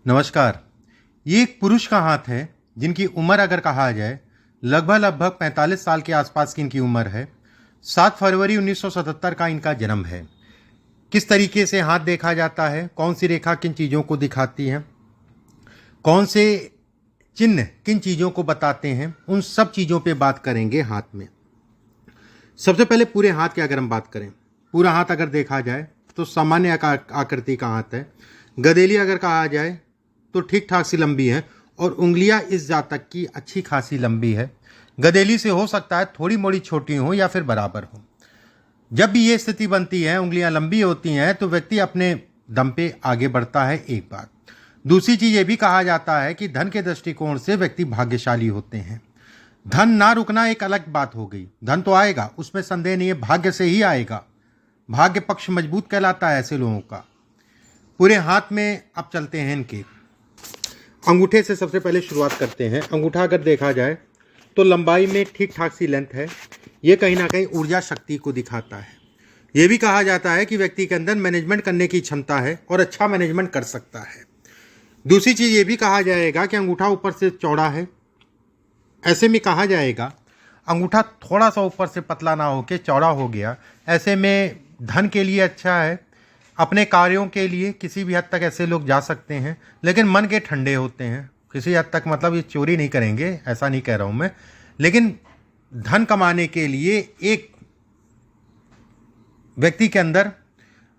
नमस्कार। ये एक पुरुष का हाथ है जिनकी उम्र अगर कहा जाए लगभग 45 साल के आसपास की इनकी उम्र है। 7 फरवरी 1977 का इनका जन्म है। किस तरीके से हाथ देखा जाता है, कौन सी रेखा किन चीज़ों को दिखाती है, कौन से चिन्ह किन चीज़ों को बताते हैं, उन सब चीज़ों पे बात करेंगे हाथ में। सबसे पहले पूरे हाथ की अगर हम बात करें, पूरा हाथ अगर देखा जाए तो सामान्य आकृति का हाथ है। गदेली अगर कहा जाए तो ठीक ठाक सी लंबी है और उंगलियां इस जातक की अच्छी खासी लंबी है। गदेली से हो सकता है थोड़ी मोड़ी छोटी हो या फिर बराबर हो। जब भी ये स्थिति बनती है, उंगलियां लंबी होती हैं, तो व्यक्ति अपने दम पे आगे बढ़ता है। एक बात। दूसरी चीज ये भी कहा जाता है कि धन के दृष्टिकोण से व्यक्ति भाग्यशाली होते हैं। धन ना रुकना एक अलग बात हो गई। धन तो आएगा, उसमें संदेह नहीं है, भाग्य से ही आएगा। भाग्य पक्ष मजबूत कहलाता है ऐसे लोगों का। पूरे हाथ में अब चलते हैं इनके अंगूठे से। सबसे पहले शुरुआत करते हैं। अंगूठा अगर देखा जाए तो लंबाई में ठीक ठाक सी लेंथ है। ये कहीं ना कहीं ऊर्जा शक्ति को दिखाता है। ये भी कहा जाता है कि व्यक्ति के अंदर मैनेजमेंट करने की क्षमता है और अच्छा मैनेजमेंट कर सकता है। दूसरी चीज़ ये भी कहा जाएगा कि अंगूठा ऊपर से चौड़ा है। ऐसे में कहा जाएगा अंगूठा थोड़ा सा ऊपर से पतला ना होकर चौड़ा हो गया, ऐसे में धन के लिए अच्छा है। अपने कार्यों के लिए किसी भी हद तक ऐसे लोग जा सकते हैं, लेकिन मन के ठंडे होते हैं। किसी हद तक मतलब ये चोरी नहीं करेंगे, ऐसा नहीं कह रहा हूँ मैं, लेकिन धन कमाने के लिए एक व्यक्ति के अंदर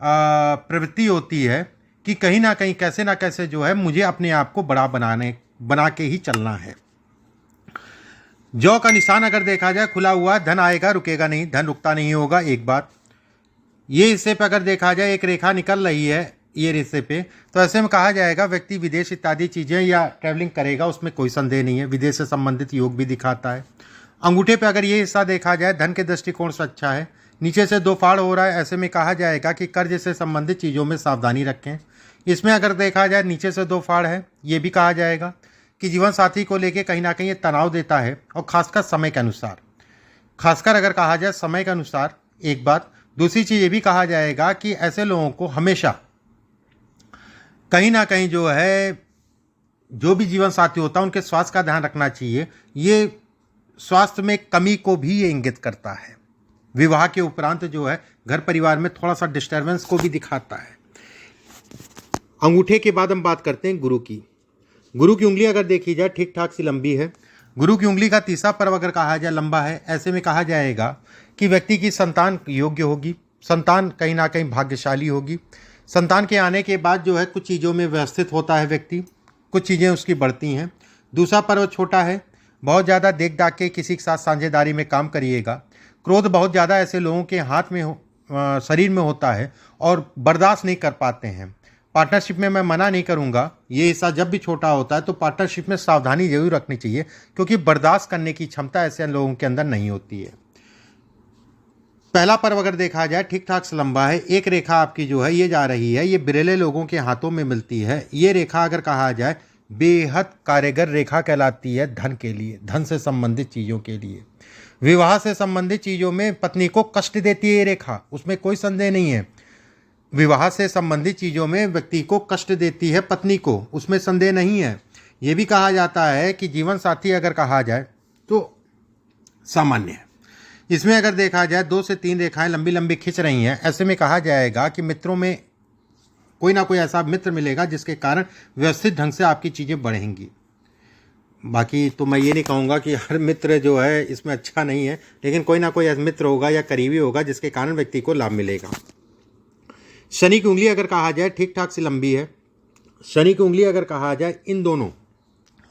प्रवृत्ति होती है कि कहीं ना कहीं कैसे ना कैसे जो है मुझे अपने आप को बना के ही चलना है। जौ का निशान अगर देखा जाए खुला हुआ, धन आएगा रुकेगा नहीं, धन रुकता नहीं होगा। एक बात। ये हिस्से पे अगर देखा जाए एक रेखा निकल रही है ये हिस्से पे, तो ऐसे में कहा जाएगा व्यक्ति विदेश इत्यादि चीज़ें या ट्रैवलिंग करेगा, उसमें कोई संदेह नहीं है। विदेश से संबंधित योग भी दिखाता है। अंगूठे पे अगर ये हिस्सा देखा जाए धन के दृष्टिकोण से अच्छा है। नीचे से 2 फाड़ हो रहा है, ऐसे में कहा जाएगा कि कर्ज से संबंधित चीज़ों में सावधानी रखें। इसमें अगर देखा जाए नीचे से 2 फाड़ है, ये भी कहा जाएगा कि जीवन साथी को लेकर कहीं ना कहीं ये तनाव देता है, और खासकर समय के अनुसार, खासकर अगर कहा जाए समय के अनुसार। एक बात। दूसरी चीज़ ये भी कहा जाएगा कि ऐसे लोगों को हमेशा कहीं ना कहीं जो है, जो भी जीवन साथी होता है उनके स्वास्थ्य का ध्यान रखना चाहिए। ये स्वास्थ्य में कमी को भी ये इंगित करता है। विवाह के उपरांत जो है घर परिवार में थोड़ा सा डिस्टर्बेंस को भी दिखाता है। अंगूठे के बाद हम बात करते हैं गुरु की। गुरु की उंगली अगर देखी जाए ठीक ठाक सी लंबी है। गुरु की उंगली का तीसरा पर्व अगर कहा जाए लंबा है। ऐसे में कहा जाएगा कि व्यक्ति की संतान योग्य होगी, संतान कहीं ना कहीं भाग्यशाली होगी। संतान के आने के बाद जो है कुछ चीज़ों में व्यवस्थित होता है व्यक्ति, कुछ चीज़ें उसकी बढ़ती हैं। दूसरा पर्व छोटा है। बहुत ज़्यादा देख दाख के किसी के साथ साझेदारी में काम करिएगा। क्रोध बहुत ज़्यादा ऐसे लोगों के हाथ में शरीर में होता है और बर्दाश्त नहीं कर पाते हैं। पार्टनरशिप में मैं मना नहीं करूंगा, ये हिस्सा जब भी छोटा होता है तो पार्टनरशिप में सावधानी जरूर रखनी चाहिए, क्योंकि बर्दाश्त करने की क्षमता ऐसे लोगों के अंदर नहीं होती है। पहला पर्व अगर देखा जाए ठीक ठाक से लंबा है। एक रेखा आपकी जो है ये जा रही है, ये बिरले लोगों के हाथों में मिलती है। ये रेखा अगर कहा जाए बेहद कारगर रेखा कहलाती है धन के लिए, धन से संबंधित चीज़ों के लिए। विवाह से संबंधित चीज़ों में पत्नी को कष्ट देती है ये रेखा, उसमें कोई संदेह नहीं है। विवाह से संबंधित चीज़ों में व्यक्ति को कष्ट देती है पत्नी को, उसमें संदेह नहीं है। ये भी कहा जाता है कि जीवन साथी अगर कहा जाए तो सामान्य है। इसमें अगर देखा जाए 2 से 3 रेखाएं लंबी लंबी खिंच रही हैं, ऐसे में कहा जाएगा कि मित्रों में कोई ना कोई ऐसा मित्र मिलेगा जिसके कारण व्यवस्थित ढंग से आपकी चीज़ें बढ़ेंगी। बाकी तो मैं ये नहीं कहूँगा कि हर मित्र जो है इसमें अच्छा नहीं है, लेकिन कोई ना कोई ऐसा मित्र होगा या करीबी होगा जिसके कारण व्यक्ति को लाभ मिलेगा। शनि की उंगली अगर कहा जाए ठीक ठाक सी लंबी है। शनि की उंगली अगर कहा जाए इन दोनों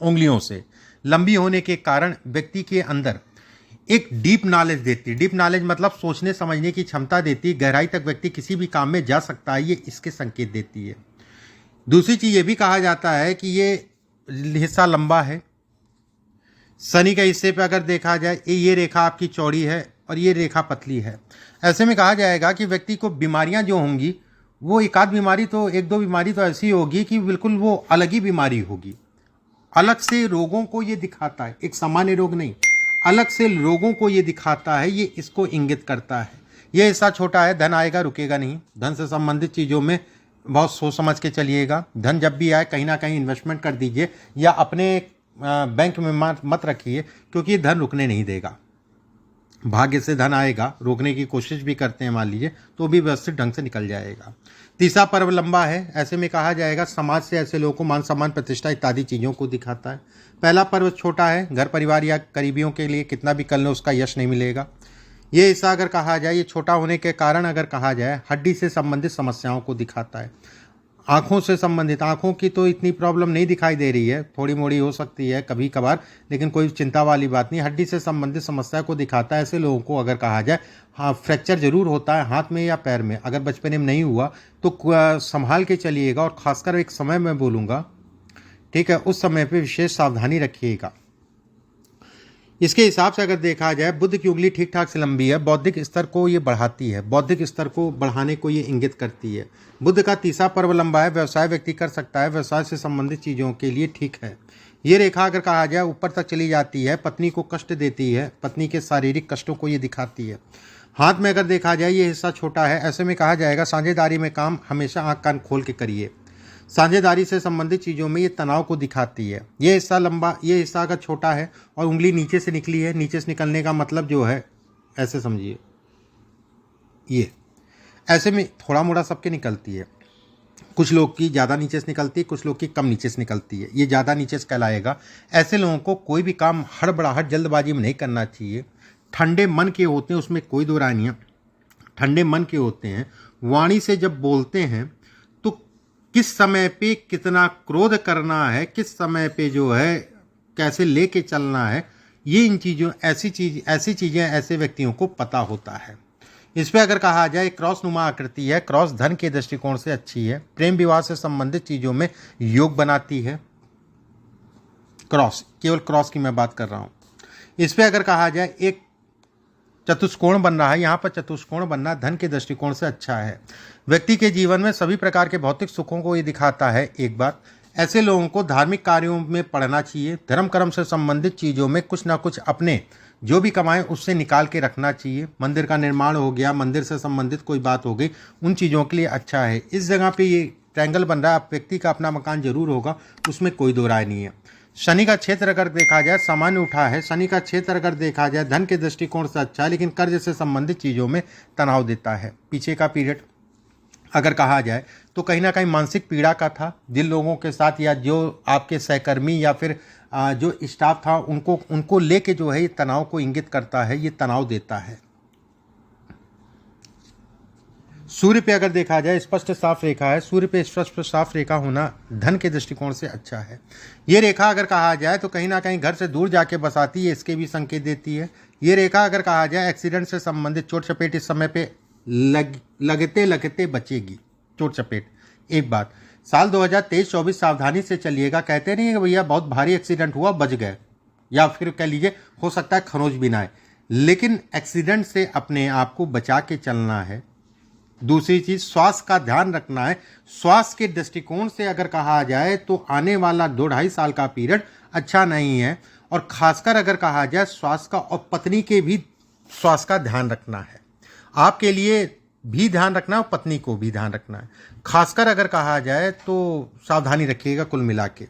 उंगलियों से लंबी होने के कारण व्यक्ति के अंदर एक डीप नॉलेज देती है। डीप नॉलेज मतलब सोचने समझने की क्षमता देती है। गहराई तक व्यक्ति किसी भी काम में जा सकता है, ये इसके संकेत देती है। दूसरी चीज़ ये भी कहा जाता है कि ये हिस्सा लंबा है। शनि के हिस्से पे अगर देखा जाए ये रेखा आपकी चौड़ी है और ये रेखा पतली है। ऐसे में कहा जाएगा कि व्यक्ति को बीमारियां जो होंगी वो एक दो बीमारी तो ऐसी होगी कि बिल्कुल वो अलग ही बीमारी होगी। अलग से रोगों को ये दिखाता है, एक सामान्य रोग नहीं, अलग से रोगों को ये दिखाता है, ये इसको इंगित करता है। ये हिस्सा छोटा है। धन आएगा रुकेगा नहीं। धन से संबंधित चीज़ों में बहुत सोच समझ के चलिएगा। धन जब भी आए कहीं ना कहीं इन्वेस्टमेंट कर दीजिए या अपने बैंक में मत रखिए, क्योंकि ये धन रुकने नहीं देगा। भाग्य से धन आएगा, रोकने की कोशिश भी करते हैं मान लीजिए तो भी व्यवस्थित ढंग से निकल जाएगा। तीसरा पर्व लंबा है, ऐसे में कहा जाएगा समाज से ऐसे लोगों को मान सम्मान प्रतिष्ठा इत्यादि चीज़ों को दिखाता है। पहला पर्व छोटा है, घर परिवार या करीबियों के लिए कितना भी कर लो उसका यश नहीं मिलेगा। ये हिस्सा अगर कहा जाए, ये छोटा होने के कारण अगर कहा जाए हड्डी से संबंधित समस्याओं को दिखाता है। आँखों से संबंधित, आँखों की तो इतनी प्रॉब्लम नहीं दिखाई दे रही है, थोड़ी मोड़ी हो सकती है कभी कभार, लेकिन कोई चिंता वाली बात नहीं। हड्डी से संबंधित समस्या को दिखाता है। ऐसे लोगों को अगर कहा जाए हाँ फ्रैक्चर जरूर होता है हाथ में या पैर में, अगर बचपन में नहीं हुआ तो संभाल के चलिएगा, और खासकर एक समय मैं बोलूँगा, ठीक है, उस समय पर विशेष सावधानी रखिएगा। इसके हिसाब से अगर देखा जाए बुध की उंगली ठीक ठाक से लंबी है, बौद्धिक स्तर को ये बढ़ाती है, बौद्धिक स्तर को बढ़ाने को ये इंगित करती है। बुध का तीसरा पर्व लंबा है, व्यवसाय व्यक्ति कर सकता है, व्यवसाय से संबंधित चीज़ों के लिए ठीक है। ये रेखा अगर कहा जाए ऊपर तक चली जाती है, पत्नी को कष्ट देती है, पत्नी के शारीरिक कष्टों को ये दिखाती है। हाथ में अगर देखा जाए ये हिस्सा छोटा है, ऐसे में कहा जाएगा साझेदारी में काम हमेशा आँख कान खोल के करिए। साझेदारी से संबंधित चीज़ों में ये तनाव को दिखाती है। ये हिस्सा लंबा, ये हिस्सा अगर छोटा है और उंगली नीचे से निकली है, नीचे से निकलने का मतलब जो है ऐसे समझिए, ये ऐसे में थोड़ा मोड़ा सबके निकलती है, कुछ लोग की ज़्यादा नीचे से निकलती है, कुछ लोग की कम नीचे से निकलती है, ये ज़्यादा नीचे से कहलाएगा। ऐसे लोगों को कोई भी काम हड़बड़ाहट जल्दबाजी में नहीं करना चाहिए। ठंडे मन के होते हैं, उसमें कोई दो राय नहीं है, ठंडे मन के होते हैं। वाणी से जब बोलते हैं किस समय पे कितना क्रोध करना है, किस समय पे जो है कैसे लेके चलना है, ये इन चीज़ों ऐसी चीज़ें ऐसे व्यक्तियों को पता होता है। इस पे अगर कहा जाए क्रॉस नुमा आकृति है, क्रॉस धन के दृष्टिकोण से अच्छी है, प्रेम विवाह से संबंधित चीज़ों में योग बनाती है। क्रॉस, केवल क्रॉस की मैं बात कर रहा हूँ। इस पे अगर कहा जाए एक चतुष्कोण बन रहा है, यहाँ पर चतुष्कोण बनना धन के दृष्टिकोण से अच्छा है। व्यक्ति के जीवन में सभी प्रकार के भौतिक सुखों को ये दिखाता है। एक बात, ऐसे लोगों को धार्मिक कार्यों में पढ़ना चाहिए, धर्म कर्म से संबंधित चीज़ों में कुछ ना कुछ अपने जो भी कमाएं उससे निकाल के रखना चाहिए। मंदिर का निर्माण हो गया, मंदिर से संबंधित कोई बात हो गई, उन चीज़ों के लिए अच्छा है। इस जगह पे ये ट्रायंगल बन रहा है, व्यक्ति का अपना मकान जरूर होगा, उसमें कोई दो राय नहीं है। शनि का क्षेत्र अगर देखा जाए सामान्य उठा है, शनि का क्षेत्र अगर देखा जाए धन के दृष्टिकोण से अच्छा है, लेकिन कर्ज से संबंधित चीज़ों में तनाव देता है। पीछे का पीरियड अगर कहा जाए तो कहीं ना कहीं मानसिक पीड़ा का था, जिन लोगों के साथ या जो आपके सहकर्मी या फिर जो स्टाफ था उनको लेके जो है ये तनाव को इंगित करता है, ये तनाव देता है। सूर्य पे अगर देखा जाए स्पष्ट साफ रेखा है, सूर्य पे स्पष्ट साफ रेखा होना धन के दृष्टिकोण से अच्छा है। ये रेखा अगर कहा जाए तो कहीं ना कहीं घर से दूर जाके बसाती है, इसके भी संकेत देती है। ये रेखा अगर कहा जाए एक्सीडेंट से संबंधित चोट चपेट इस समय पे लगते लगते बचेगी, चोट चपेट। एक बात, साल 2023-24 सावधानी से चलिएगा। कहते नहीं है कि भैया बहुत भारी एक्सीडेंट हुआ बच गए, या फिर कह लीजिए हो सकता है खरोच भी ना आए, लेकिन एक्सीडेंट से अपने आप को बचा के चलना है। दूसरी चीज स्वास्थ्य का ध्यान रखना है। स्वास्थ्य के दृष्टिकोण से अगर कहा जाए तो आने वाला 2-2.5 साल का पीरियड अच्छा नहीं है, और खासकर अगर कहा जाए स्वास्थ्य का और पत्नी के भी स्वास्थ्य का ध्यान रखना है। आपके लिए भी ध्यान रखना है और पत्नी को भी ध्यान रखना है। खासकर अगर कहा जाए तो सावधानी रखिएगा कुल मिला के।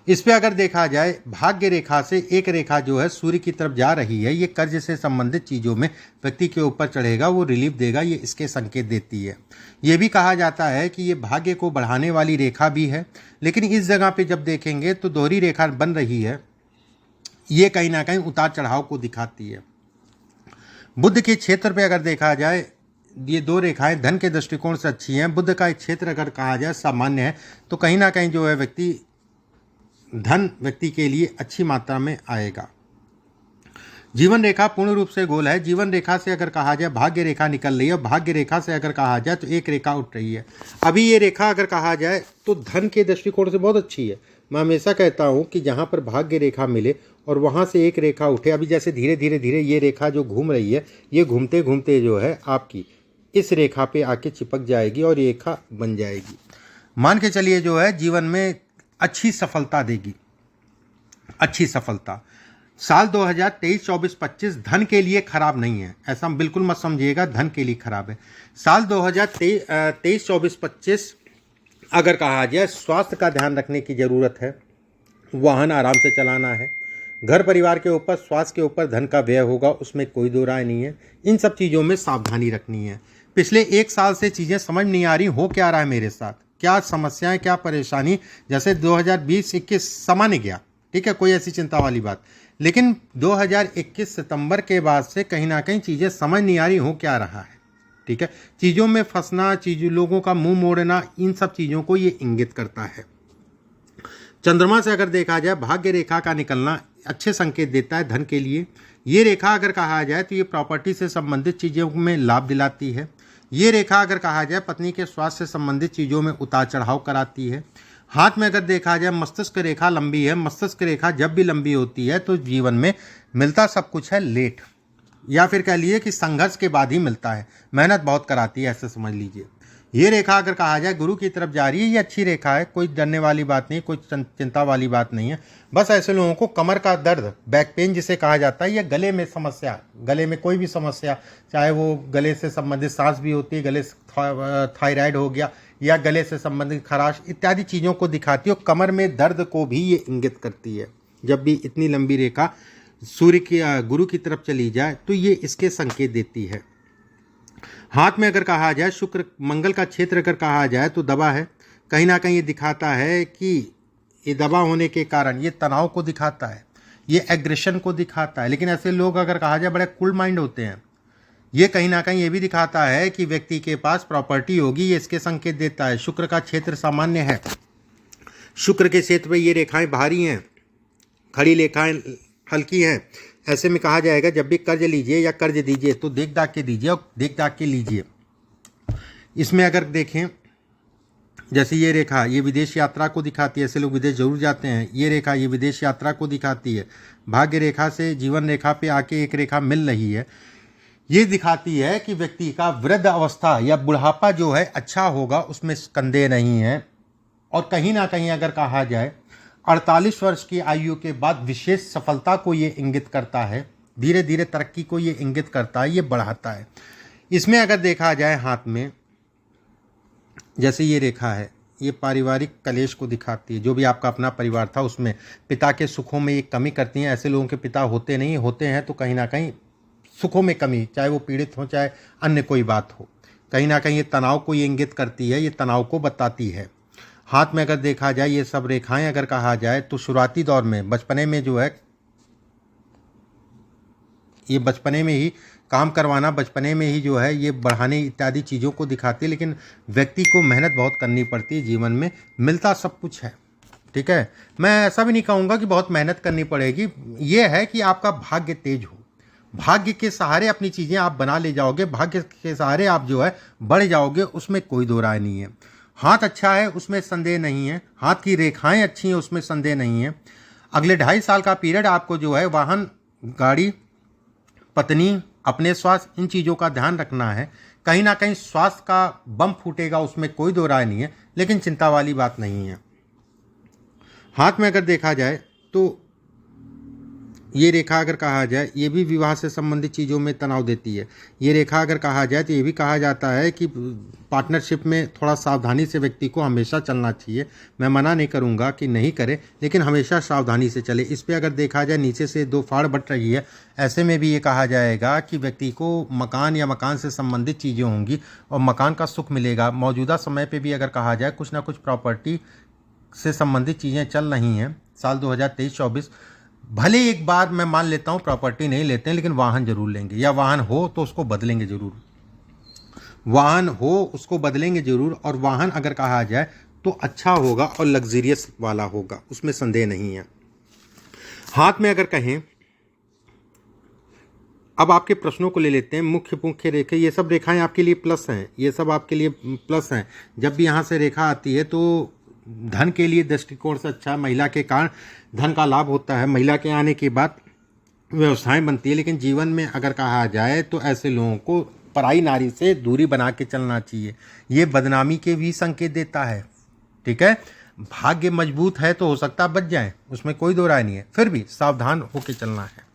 इस पे अगर देखा जाए भाग्य रेखा से एक रेखा जो है सूर्य की तरफ जा रही है, ये कर्ज से संबंधित चीज़ों में व्यक्ति के ऊपर चढ़ेगा, वो रिलीफ देगा, ये इसके संकेत देती है। ये भी कहा जाता है कि ये भाग्य को बढ़ाने वाली रेखा भी है, लेकिन इस जगह पे जब देखेंगे तो दोहरी रेखा बन रही है, ये कहीं ना कहीं उतार चढ़ाव को दिखाती है। बुध के क्षेत्र पे अगर देखा जाए ये दो रेखाएं धन के दृष्टिकोण से अच्छी हैं। बुध का एक क्षेत्र अगर कहा जाए सामान्य है तो कहीं ना कहीं जो है धन व्यक्ति के लिए अच्छी मात्रा में आएगा। जीवन रेखा पूर्ण रूप से गोल है। जीवन रेखा से अगर कहा जाए भाग्य रेखा निकल रही है, और भाग्य रेखा से अगर कहा जाए तो एक रेखा उठ रही है। अभी ये रेखा अगर कहा जाए तो धन के दृष्टिकोण से बहुत अच्छी है। मैं हमेशा कहता हूँ कि जहाँ पर भाग्य रेखा मिले और वहाँ से एक रेखा उठे, अभी जैसे धीरे धीरे धीरे ये रेखा जो घूम रही है, ये घूमते घूमते जो है आपकी इस रेखा पे आके चिपक जाएगी और रेखा बन जाएगी। मान के चलिए जो है जीवन में अच्छी सफलता देगी, अच्छी सफलता। साल 2023, 24, 25 धन के लिए खराब नहीं है, ऐसा बिल्कुल मत समझिएगा धन के लिए खराब है। साल 2023, 24, 25 अगर कहा जाए स्वास्थ्य का ध्यान रखने की ज़रूरत है, वाहन आराम से चलाना है, घर परिवार के ऊपर, स्वास्थ्य के ऊपर धन का व्यय होगा, उसमें कोई दो राय नहीं है। इन सब चीज़ों में सावधानी रखनी है। पिछले 1 साल से चीज़ें समझ नहीं आ रही हो क्या रहा है मेरे साथ, क्या समस्याएं, क्या परेशानी। जैसे 2020-21 सामान्य गया, ठीक है, कोई ऐसी चिंता वाली बात, लेकिन 2021 सितंबर के बाद से कहीं ना कहीं चीज़ें समझ नहीं आ रही हो क्या रहा है, ठीक है। चीज़ों में फंसना, लोगों का मुंह मोड़ना, इन सब चीज़ों को ये इंगित करता है। चंद्रमा से अगर देखा जाए भाग्य रेखा का निकलना अच्छे संकेत देता है धन के लिए। ये रेखा अगर कहा जाए तो ये प्रॉपर्टी से संबंधित चीज़ों में लाभ दिलाती है। ये रेखा अगर कहा जाए पत्नी के स्वास्थ्य से संबंधित चीज़ों में उतार चढ़ाव कराती है। हाथ में अगर देखा जाए मस्तिष्क रेखा लंबी है। मस्तिष्क रेखा जब भी लंबी होती है तो जीवन में मिलता सब कुछ है लेट, या फिर कह लीजिए कि संघर्ष के बाद ही मिलता है, मेहनत बहुत कराती है, ऐसे समझ लीजिए। ये रेखा अगर कहा जाए गुरु की तरफ जा रही है, ये अच्छी रेखा है, कोई डरने वाली बात नहीं, कोई चिंता वाली बात नहीं है। बस ऐसे लोगों को कमर का दर्द, बैक पेन जिसे कहा जाता है, या गले में समस्या, गले में कोई भी समस्या, चाहे वो गले से संबंधित सांस भी होती है, गले से थायराइड हो गया, या गले से संबंधित खराश इत्यादि चीज़ों को दिखाती है। और कमर में दर्द को भी ये इंगित करती है। जब भी इतनी लंबी रेखा सूर्य की गुरु की तरफ चली जाए तो ये इसके संकेत देती है। हाथ में अगर कहा जाए शुक्र मंगल का क्षेत्र अगर कहा जाए तो दबा है, कहीं ना कहीं ये दिखाता है कि ये दबा होने के कारण ये तनाव को दिखाता है, ये एग्रेशन को दिखाता है। लेकिन ऐसे लोग अगर कहा जाए बड़े कूल माइंड होते हैं। ये कहीं ना कहीं ये भी दिखाता है कि व्यक्ति के पास प्रॉपर्टी होगी, ये इसके संकेत देता है। शुक्र का क्षेत्र सामान्य है, शुक्र के क्षेत्र में ये रेखाएं भारी हैं, खड़ी रेखाएं हल्की हैं। ऐसे में कहा जाएगा जब भी कर्ज लीजिए या कर्ज दीजिए तो देख दाख के दीजिए और देख दाख के लीजिए। इसमें अगर देखें जैसे ये रेखा ये विदेश यात्रा को दिखाती है, ऐसे लोग विदेश जरूर जाते हैं। ये रेखा ये विदेश यात्रा को दिखाती है। भाग्य रेखा से जीवन रेखा पे आके एक रेखा मिल रही है, ये दिखाती है कि व्यक्ति का वृद्ध अवस्था या बुढ़ापा जो है अच्छा होगा, उसमें संदेह नहीं है। और कहीं ना कहीं अगर कहा जाए 48 वर्ष की आयु के बाद विशेष सफलता को ये इंगित करता है, धीरे धीरे तरक्की को ये इंगित करता है, ये बढ़ाता है। इसमें अगर देखा जाए हाथ में जैसे ये रेखा है, ये पारिवारिक कलेश को दिखाती है। जो भी आपका अपना परिवार था उसमें पिता के सुखों में ये कमी करती हैं। ऐसे लोगों के पिता होते नहीं, होते हैं तो कहीं ना कहीं सुखों में कमी, चाहे वो पीड़ित हो चाहे अन्य कोई बात हो, कहीं ना कहीं ये तनाव को ये इंगित करती है, ये तनाव को बताती है। हाथ में अगर देखा जाए ये सब रेखाएं अगर कहा जाए तो शुरुआती दौर में बचपने में जो है ये बचपने में ही काम करवाना, बचपने में ही जो है ये बढ़ाने इत्यादि चीज़ों को दिखाती है। लेकिन व्यक्ति को मेहनत बहुत करनी पड़ती है, जीवन में मिलता सब कुछ है, ठीक है। मैं ऐसा भी नहीं कहूँगा कि बहुत मेहनत करनी पड़ेगी, ये है कि आपका भाग्य तेज हो, भाग्य के सहारे अपनी चीज़ें आप बना ले जाओगे, भाग्य के सहारे आप जो है बढ़ जाओगे, उसमें कोई दो राय नहीं है। हाथ अच्छा है उसमें संदेह नहीं है, हाथ की रेखाएं अच्छी हैं उसमें संदेह नहीं है। अगले 2.5 साल का पीरियड आपको जो है वाहन, गाड़ी, पत्नी, अपने स्वास्थ्य, इन चीज़ों का ध्यान रखना है। कहीं ना कहीं स्वास्थ्य का बम फूटेगा, उसमें कोई दो राय नहीं है, लेकिन चिंता वाली बात नहीं है। हाथ में अगर देखा जाए तो ये रेखा अगर कहा जाए ये भी विवाह से संबंधित चीज़ों में तनाव देती है। ये रेखा अगर कहा जाए तो ये भी कहा जाता है कि पार्टनरशिप में थोड़ा सावधानी से व्यक्ति को हमेशा चलना चाहिए। मैं मना नहीं करूँगा कि नहीं करे, लेकिन हमेशा सावधानी से चले। इस पर अगर देखा जाए नीचे से 2 फाड़ बट रही है, ऐसे में भी ये कहा जाएगा कि व्यक्ति को मकान या मकान से संबंधित चीज़ें होंगी और मकान का सुख मिलेगा। मौजूदा समय पर भी अगर कहा जाए कुछ ना कुछ प्रॉपर्टी से संबंधित चीज़ें चल रही हैं। साल 2023-24 भले एक बार मैं मान लेता हूँ प्रॉपर्टी नहीं लेते हैं, लेकिन वाहन जरूर लेंगे, या वाहन हो तो उसको बदलेंगे जरूर, वाहन हो उसको बदलेंगे जरूर। और वाहन अगर कहा जाए तो अच्छा होगा और लग्जरियस वाला होगा, उसमें संदेह नहीं है। हाथ में अगर कहें, अब आपके प्रश्नों को ले लेते हैं। मुख्य रेखा, ये सब रेखाएं आपके लिए प्लस हैं, ये सब आपके लिए प्लस हैं। जब भी यहाँ से रेखा आती है तो धन के लिए दृष्टिकोण से अच्छा, महिला के कारण धन का लाभ होता है, महिला के आने के बाद व्यवसाय बनती है। लेकिन जीवन में अगर कहा जाए तो ऐसे लोगों को पराई नारी से दूरी बना के चलना चाहिए, ये बदनामी के भी संकेत देता है, ठीक है। भाग्य मजबूत है तो हो सकता है बच जाए, उसमें कोई दो राय नहीं है, फिर भी सावधान होकर चलना है।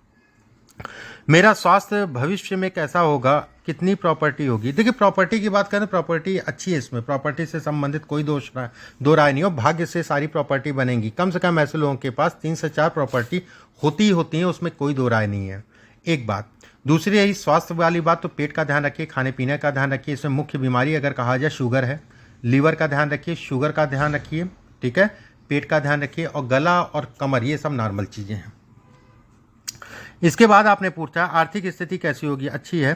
मेरा स्वास्थ्य भविष्य में कैसा होगा, कितनी प्रॉपर्टी होगी। देखिए प्रॉपर्टी की बात करें, प्रॉपर्टी अच्छी है, इसमें प्रॉपर्टी से संबंधित कोई दो राय नहीं हो। भाग्य से सारी प्रॉपर्टी बनेंगी, कम से कम ऐसे लोगों के पास 3 से 4 प्रॉपर्टी होती ही होती है, उसमें कोई दो राय नहीं है। एक बात। दूसरी यही स्वास्थ्य वाली बात, तो पेट का ध्यान रखिए, खाने पीने का ध्यान रखिए। इसमें मुख्य बीमारी अगर कहा जाए शुगर है, लीवर का ध्यान रखिए, शुगर का ध्यान रखिए, ठीक है, पेट का ध्यान रखिए, और गला और कमर ये सब नॉर्मल चीज़ें हैं। इसके बाद आपने पूछा आर्थिक स्थिति कैसी होगी, अच्छी है।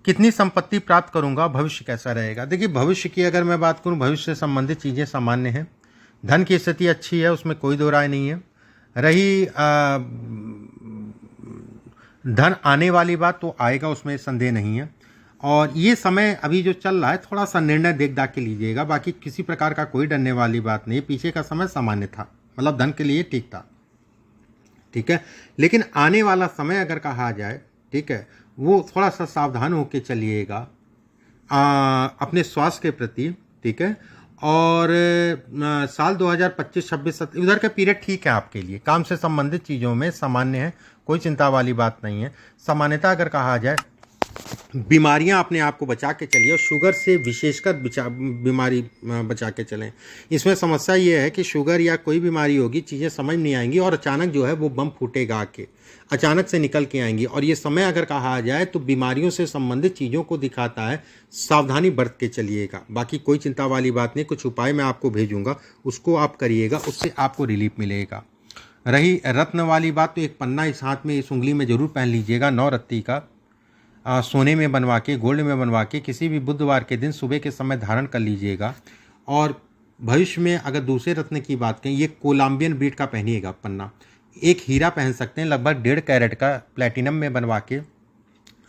कितनी संपत्ति प्राप्त करूंगा, भविष्य कैसा रहेगा। देखिए भविष्य की अगर मैं बात करूं, भविष्य से संबंधित चीज़ें सामान्य हैं। धन की स्थिति अच्छी है, उसमें कोई दो राय नहीं है। रही धन आने वाली बात, तो आएगा, उसमें संदेह नहीं है। और ये समय अभी जो चल रहा है, थोड़ा सा निर्णय देख दाख के लीजिएगा, बाकी किसी प्रकार का कोई डरने वाली बात नहीं। पीछे का समय सामान्य था, मतलब धन के लिए ठीक था, ठीक है। लेकिन आने वाला समय अगर कहा जाए, ठीक है, वो थोड़ा सा सावधान होकर चलिएगा अपने स्वास्थ्य के प्रति, ठीक है। और साल 2025-26 उधर का पीरियड ठीक है आपके लिए, काम से संबंधित चीज़ों में सामान्य है, कोई चिंता वाली बात नहीं है। सामान्यता अगर कहा जाए, बीमारियां अपने आप को बचा के चलिए, और शुगर से विशेषकर बीमारी बचा के चलें। इसमें समस्या ये है कि शुगर या कोई बीमारी होगी, चीज़ें समझ नहीं आएंगी, और अचानक जो है वो बम फूटेगा आके, अचानक से निकल के आएंगी। और ये समय अगर कहा जाए तो बीमारियों से संबंधित चीज़ों को दिखाता है, सावधानी बरत के चलिएगा। बाकी कोई चिंता वाली बात नहीं, कुछ उपाय मैं आपको भेजूंगा, उसको आप करिएगा, उससे आपको रिलीफ मिलेगा। रही रत्न वाली बात, तो एक पन्ना इस हाथ में, इस उंगली में जरूर पहन लीजिएगा, 9 रत्ती का, सोने में बनवा के, गोल्ड में बनवा के, किसी भी बुधवार के दिन सुबह के समय धारण कर लीजिएगा। और भविष्य में अगर दूसरे रत्न की बात करें, ये कोलंबियन ब्रीड का पहनिएगा पन्ना। एक हीरा पहन सकते हैं लगभग 1.5 कैरेट का, प्लेटिनम में बनवा के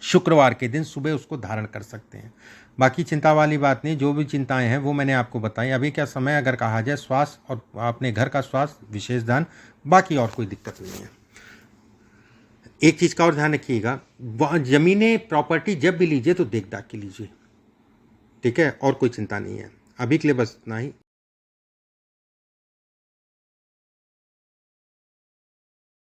शुक्रवार के दिन सुबह उसको धारण कर सकते हैं। बाकी चिंता वाली बात नहीं, जो भी चिंताएं हैं वो मैंने आपको बताई। अभी क्या समय अगर कहा जाए, स्वास्थ्य और अपने घर का स्वास्थ्य विशेष ध्यान, बाकी और कोई दिक्कत नहीं है। एक चीज़ का और ध्यान रखिएगा, ज़मीनें प्रॉपर्टी जब भी लीजिए तो देख दाख के लीजिए, ठीक है, और कोई चिंता नहीं है। अभी के लिए बस इतना ही।